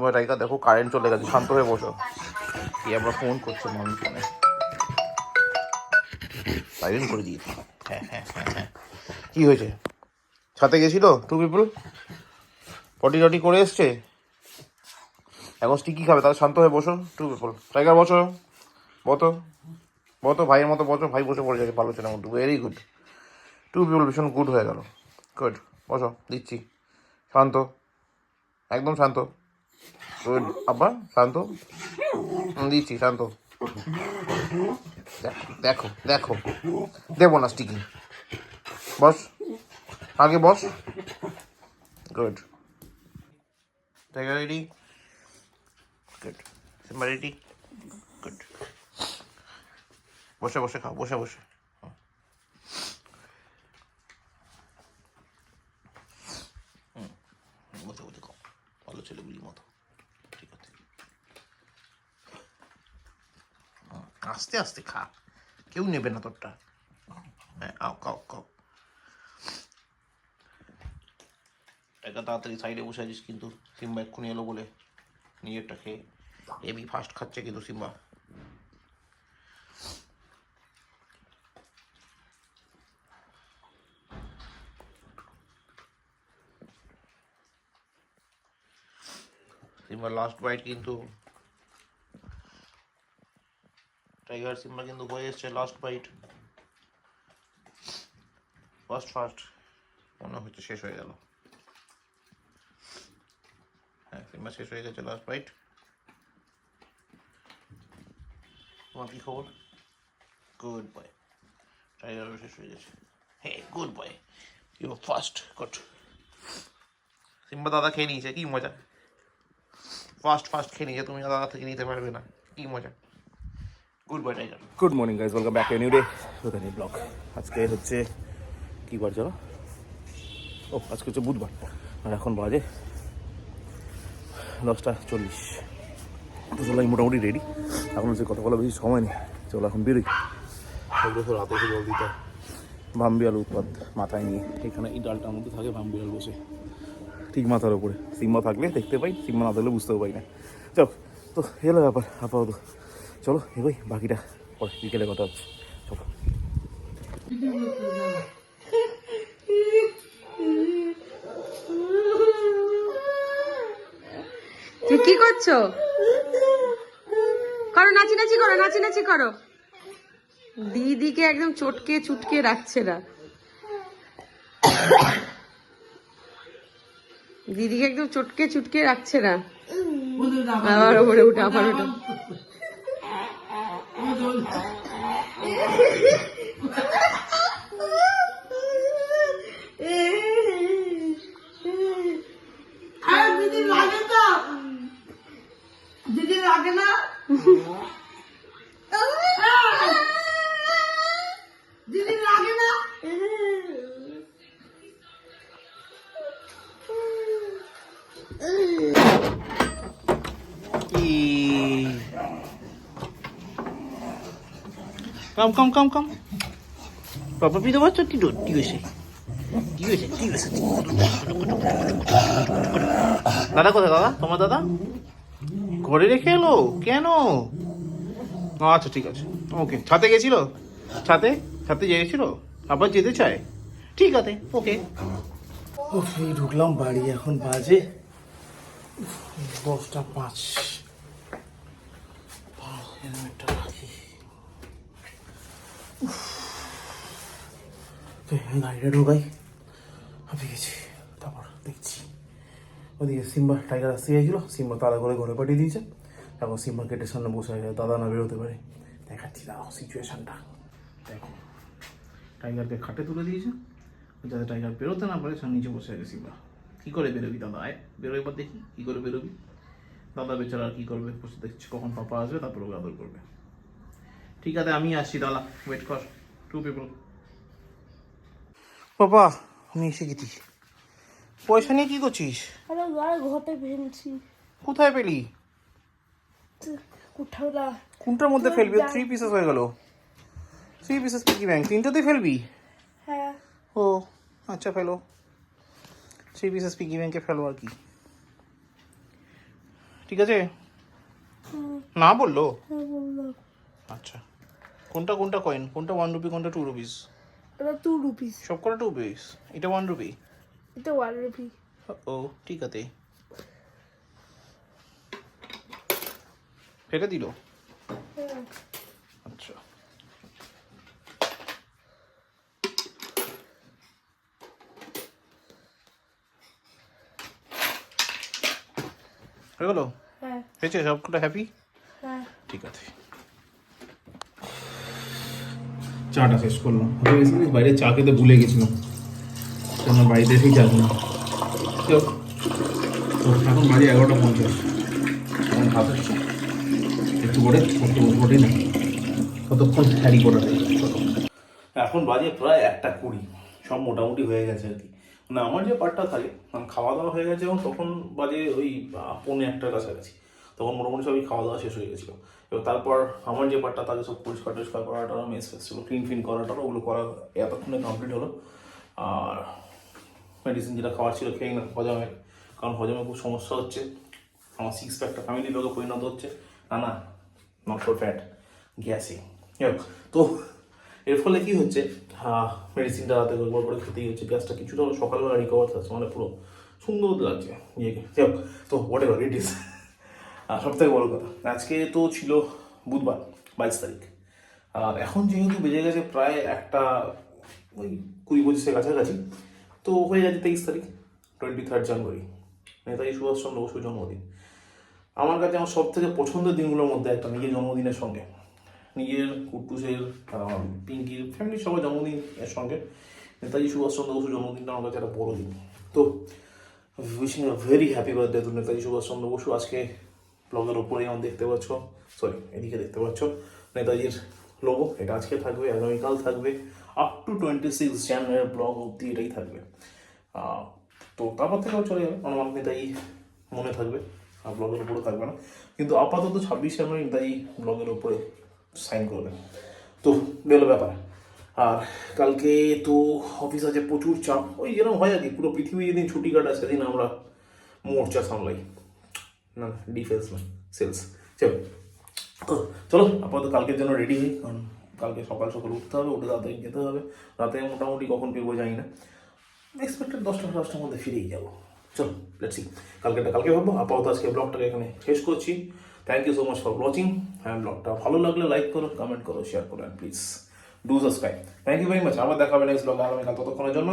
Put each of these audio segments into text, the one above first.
Simba tiger দেখো current চলে গেছে, শান্ত হয়ে বসো। কি আমরা ফোন করছি মানুষ ফোনে, সাইলেন্ট করে দিয়েছি। হ্যাঁ হ্যাঁ হ্যাঁ হ্যাঁ, কী হয়েছে? ছাতে গেছিল টু পিপল, পটি টটি করে এসছে, এখন স্টিকি খাবে, তাহলে শান্ত হয়ে বসো টু পিপল। টাইগার বসো, বতো বতো, ভাইয়ের মতো বসো, ভাই বসে পড়ে যাচ্ছে আলোচনার মধ্যে। ভেরি গুড, টু পিপল ভীষণ গুড হয়ে গেল, গুড। বসো, দিচ্ছি, শান্ত, একদম শান্ত, গুড। আব্বা শান্ত, দিচ্ছি, শান্ত। দেখো দেখো দেখো, দেবো না স্টিকি, বস, আগে বস, good. Tiger ready, good. Simba ready, good. বসে বসে খাও, বসে বসে। বসে বসে খাও, ভালো ছেলেগুলির মতো, ঠিক আছে। আস্তে আস্তে খা, কেউ নেবে না তোরটা। হ্যাঁ, আও খাও খাও। টাকা তাড়াতাড়ি সাইডে বসে আছিস, কিন্তু সিম্বা এক্ষুনি এলো বলে নিজেরটা খেয়ে হেভি ফাস্ট খাচ্ছে কিন্তু সিম্বা। সিম্বার লাস্ট বাইট কিন্তু, টাইগার সিম্বা কিন্তু হয়ে এসছে লাস্ট বাইট, ফার্স্ট ফার্স্ট মনে হচ্ছে শেষ হয়ে গেল। হ্যাঁ, সিম্বা শেষ হয়ে গেছে লাস্ট বাইট। তোমার কি খবর? গুড বয়, টাইগারও শেষ হয়ে গেছে। হ্যাঁ, good boy, you first, good. Simba দাদা খেয়ে নিয়েছে, কি মজা, ফার্স্ট ফার্স্ট খেয়ে নিয়েছে, তুমি দাদা থেকে নিতে পারবে না, কি মজা। Good boy tiger. Good morning guys, welcome back to new day with new blog. আজকে হচ্ছে কী বার চলো, আজকে হচ্ছে বুধবার, আর এখন বাজে 10:40। তো চলো আমি মোটামুটি রেডি, এখন হচ্ছে কথা বলা বেশি সময় নেই, চলো এখন বেরোই। সেগুলো তো রাতে এসে জল দিতে, ভাম্বিয়াল উৎপাত মাথায় নিয়ে, এখানে এই ডালটার মধ্যে থাকে ভাম্বিয়াল বসে ঠিক মাথার ওপরে। সিম্বা থাকলে দেখতে পাই, সিম্বা না থাকলে বুঝতেও পাই না। চল, তো এলো ব্যাপার আপাতত, চলো এগোই, বাকিটা পরে বিকেলে কথা হচ্ছে, চলো। কি করছো? করো, নাচি নাচি করো, নাচি নাচি করো। দিদিকে একদম চটকে চুটকে রাখছে না, দিদিকে একদম চটকে চুটকে রাখছে না। আবার ওপরে উঠে, আবার ওঠে। দিদি লাগে না, দিদি লাগে না। কাম কাম কাম কাম, বাবা পিতা বাচ্চা কি কি হয়েছে, কি হয়েছে, কি হয়েছে? দাদা কোথায়? দাদা, তোমার দাদা ঘরে রেখে এলো কেন? আচ্ছা ঠিক আছে, ওকে। ছাতে গেছিল, ছাতে ছাতে গিয়েছিল, আবার যেতে চায়, ঠিক আছে, ওকে। এই ঢুকলাম বাড়ি, এখন বাজে 10:05। হেলমেটটা রাখি, গাড়িটা ঢোকাই, হাঁপিয়ে গেছি। তারপর দেখছি ওদিকে সিম্বা টাইগার আসতে চাইছিল, সিম্বা তাড়া করে ঘরে পাঠিয়ে দিয়েছে। এখন সিম্বা গেটের সামনে বসে আছে, দাদা না বেরোতে পারে। দেখাচ্ছি দাঁড়াও সিচুয়েশনটা দেখো। টাইগারকে খাটে তুলে দিয়েছে, যাতে টাইগার বেরোতে না পারে, নিচে বসে আছে সিম্বা। কী করে বেরোবি দাদা? আয় বেরো, এবার দেখি কী করে বেরোবি। দাদা বেচারা আর কী করবে, বসে দেখছি কখন পাপা আসবে, তারপর ওকে আদর করবে। ঠিক আছে, আমি আসছি, দাদা ওয়েট কর, টু পিপল। বাবা আমি এসে গেছি, পয়সা নিয়ে কি করছিস? ঘরটা ফেলছি, কোথায় পেলি? কোথাও না। কোনটার মধ্যে ফেলবি? 3 পিসেস হয়ে গেল, 3 পিসেস পিগি ব্যাংক, 3টাতেই ফেলবি? হ্যাঁ, ও আচ্ছা, ফেলো 3 পিসেস পিগি ব্যাংকে ফেলো আর কি। ঠিক আছে? না বললো? হ্যাঁ বললাম। আচ্ছা, কোনটা কোনটা কয়েন? কোনটা 1 রুপি, কোনটা 2 রুপিস? এটা 2 rupees, সব কটা 2 রুপিস, এটা 1 রুপি। এটা 1 rupee. ও ঠিক আছে, ফেলে দিল। হ্যাঁ আচ্ছা, হয়ে গেল? হ্যাঁ হয়েছে সবকটা? হ্যাপি? হ্যাঁ। ঠিক আছে। চাটা শেষ করলাম, হয়ে গেছি। বাইরে চা খেতে ভুলে গেছিলাম, কেন বাড়িতে এসেই চা খেলাম। তো এখন বাজে 11:50, এখন ভাত হচ্ছে, একটু করে পড়তে বসে না, কতক্ষণ হ্যারি করা যায়। এখন বাজে প্রায় 1:20, সব মোটামুটি হয়ে গেছে আর কি। না আমার যে পার্টটা থাকে, খাওয়া দাওয়া হয়ে গেছে এবং তখন বাজে ওই 1:45 কাছাকাছি, তখন মোটামুটি সবই খাওয়া দাওয়া শেষ হয়ে গেছিলো। এবার তারপর আমার যে পার্টটা থাকে সব পরিষ্কার টরিষ্কার করাটা, মেস ফেসগুলো ক্লিন ফিন করাটা, ওগুলো করা এতক্ষণে কমপ্লিট হলো। আর মেডিসিন যেটা খাওয়ার ছিল খেয়ে না, হজমের, কারণ হজমে খুব সমস্যা হচ্ছে। আমার 6 প্যাকটা ফ্যামিলি লোকে পরিণত হচ্ছে, না নট ফর ফ্যাট, গ্যাসে। তো এর ফলে কি হচ্ছে, মেডিসিনটা রাতে একবার করে খেতেই হচ্ছে। গ্যাসটা কিছুটা হলো সকালবেলা রিকভার থাকছে, মানে পুরো সুন্দর লাগছে ইয়েকে। তো হোয়াট এভার ইট ইস। সব থেকে বড় কথা, আজকে তো ছিল বুধবার 22 তারিখ, আর এখন যেহেতু বেজে গেছে প্রায় 1টা ওই 20-25 কাছাকাছি, তো হয়ে যাচ্ছে 23 তারিখ, 23 জানুয়ারি, নেতাজি সুভাষচন্দ্র বসুর জন্মদিন। আমার কাছে আমার সব থেকে পছন্দের দিনগুলোর মধ্যে একটা, নিজের জন্মদিনের সঙ্গে, নিজের কুট্টুসের, পিঙ্কির, ফ্যামিলির সবার জন্মদিনের সঙ্গে নেতাজি সুভাষচন্দ্র বসুর জন্মদিনটা আমার কাছে একটা বড় দিন। তো wishing a very happy birthday to Netaji Subhas Chandra Bose. আজকে ব্লগের ওপরেই আমার দেখতে পাচ্ছ, সরি এদিকে দেখতে পাচ্ছ নেতাজির লোগো, এটা আজকে থাকবে, আগামীকাল থাকবে, আপ টু 26 জানুয়ারি ব্লগ অব্দি এটাই থাকবে। তো তারপর থেকেও চলে যাবে, আমার নেতাজি মনে থাকবে, আর ব্লগের উপরে থাকবে না, কিন্তু আপাতত 26 জানুয়ারি নেতাজি ব্লগের উপরে সাইন করবে। তো বেরোলো ব্যাপার। আর কালকে তো অফিস আছে, প্রচুর চাপ, ওই যেরকম হয় আর কি, পুরো পৃথিবী যেদিন ছুটি কাটায় সেদিন আমরা মোর্চা সামলাই, না ডিফেন্স না, সেলস। চলো আপাতত কালকের জন্য রেডি হই, কারণ কালকে সকাল সকাল উঠতে হবে, উঠে তাড়াতাড়ি যেতে হবে। রাতে মোটামুটি কখন ফিরবো জানি না, এক্সপেক্টেড 10টার মধ্যে ফিরেই যাবো। চলো লেটস সি, কালকে ভাববো। আপাতত আজকে ব্লগটাকে এখানে শেষ করছি। Thank you so much for watching. হ্যাঁ, ব্লগটা ভালো লাগলে লাইক করো, কমেন্ট করো, শেয়ার করো, and please do subscribe. Thank you very much. আবার দেখা হবে নেক্সট ব্লগ আগামীকাল, ততক্ষণের জন্য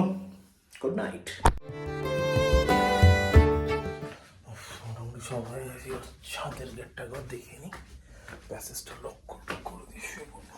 গুড নাইট। মোটামুটি সব হয়ে গেছে, ছাদের গেটটা একবার দেখিয়ে নি, প্যাসেজটা লক করে দিয়ে শুয়ে পড়বো।